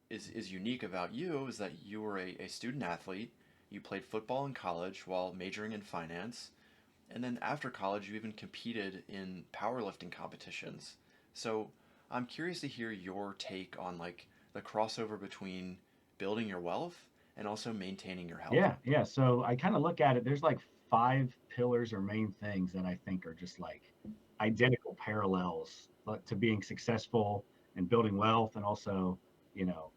is unique about you is that you were a student athlete. You played football in college while majoring in finance. And then after college, you even competed in powerlifting competitions. So I'm curious to hear your take on like the crossover between building your wealth and also maintaining your health. Yeah. So I kind of look at it. There's like five pillars or main things that I think are just like identical parallels to being successful and building wealth, and also, you know,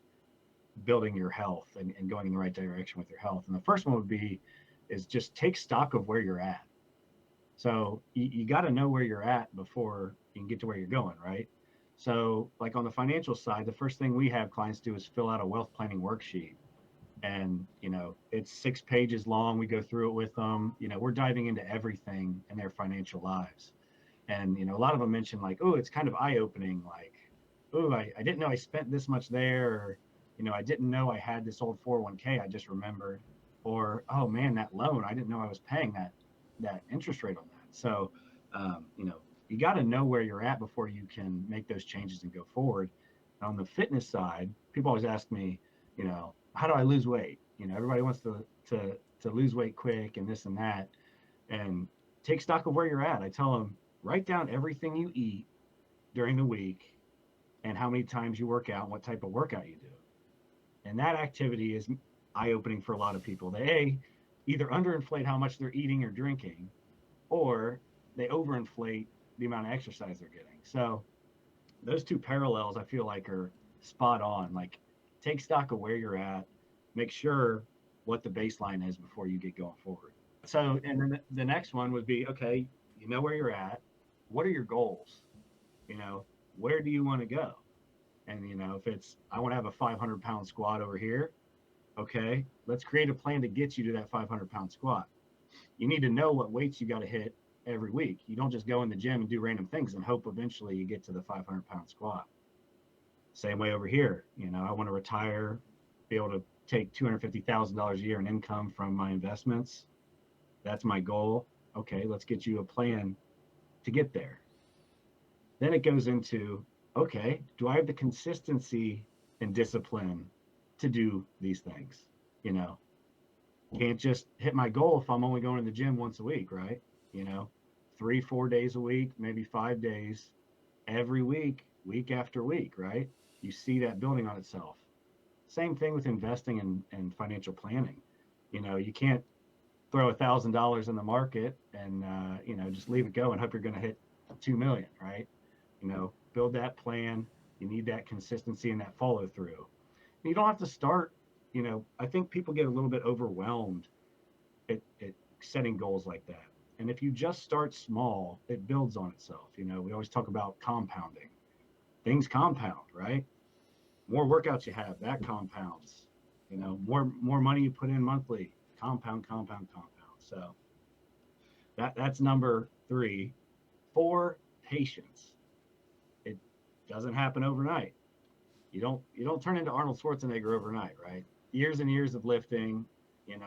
building your health and going in the right direction with your health. And the first one would be is just take stock of where you're at. So you got to know where you're at before you can get to where you're going, right? So, like on the financial side, the first thing we have clients do is fill out a wealth planning worksheet. And, it's 6 pages long. We go through it with them. We're diving into everything in their financial lives. And, a lot of them mention, like, oh, it's kind of eye opening. Like, oh, I didn't know I spent this much there. Or, I didn't know I had this old 401k I just remembered. Or, oh man, that loan, I didn't know I was paying that interest rate on that. So, you got to know where you're at before you can make those changes and go forward. On the fitness side, people always ask me, how do I lose weight? Everybody wants to lose weight quick and this and that. And take stock of where you're at. I tell them, write down everything you eat during the week and how many times you work out and what type of workout you do. And that activity is eye opening for a lot of people. They either underinflate how much they're eating or drinking, or they overinflate the amount of exercise they're getting. So those two parallels I feel like are spot on. Like, take stock of where you're at, make sure what the baseline is before you get going forward. So, and then the next one would be, okay, you know where you're at. What are your goals? Where do you want to go? And, if it's, I want to have a 500-pound squat over here, okay, let's create a plan to get you to that 500-pound squat. You need to know what weights you got to hit every week. You don't just go in the gym and do random things and hope eventually you get to the 500-pound squat. Same way over here. I want to retire, be able to take $250,000 a year in income from my investments. That's my goal. Okay, let's get you a plan to get there. Then it goes into, okay, do I have the consistency and discipline to do these things? You know, can't just hit my goal if I'm only going to the gym once a week, right? You know, 3, 4 days a week, maybe 5 days every week, week after week, right? You see that building on itself. Same thing with investing and financial planning. You can't throw $1,000 in the market and just leave it go and hope you're going to hit 2 million, right? Build that plan. You need that consistency and that follow through. You don't have to start. I think people get a little bit overwhelmed at setting goals like that. And if you just start small, it builds on itself. We always talk about compounding. Things compound, right? More workouts you have, that compounds. More money you put in monthly, compound, compound, compound. So that's number 3. 4, patience. It doesn't happen overnight. You don't turn into Arnold Schwarzenegger overnight, right? Years and years of lifting,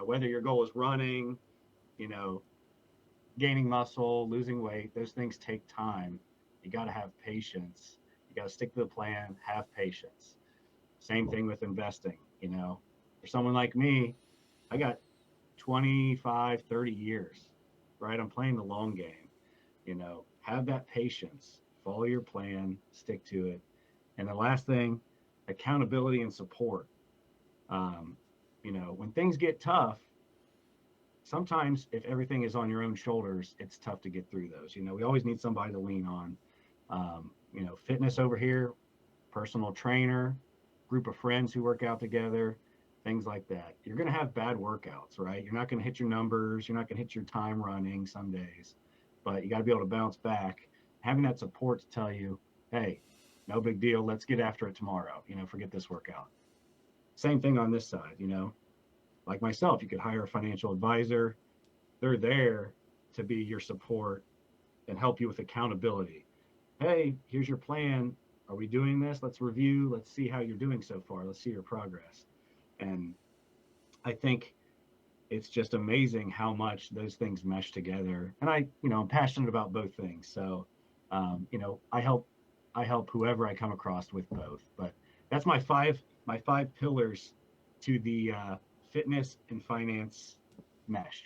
whether your goal is running, you know, gaining muscle, losing weight, those things take time. You got to have patience. You got to stick to the plan, have patience. Same thing with investing. For someone like me, I got 25, 30 years, right? I'm playing the long game. Have that patience, follow your plan, stick to it. And the last thing, accountability and support. Um, when things get tough, sometimes if everything is on your own shoulders, it's tough to get through those. We always need somebody to lean on. Fitness over here, personal trainer, group of friends who work out together, things like that. You're going to have bad workouts, right? You're not going to hit your numbers. You're not going to hit your time running some days, but you got to be able to bounce back. Having that support to tell you, hey, no big deal. Let's get after it tomorrow. Forget this workout. Same thing on this side, like myself, you could hire a financial advisor. They're there to be your support and help you with accountability. Hey, here's your plan. Are we doing this? Let's review. Let's see how you're doing so far. Let's see your progress. And I think it's just amazing how much those things mesh together. And I'm passionate about both things. So, I help whoever I come across with both. But that's my 5 pillars to the fitness and finance mesh.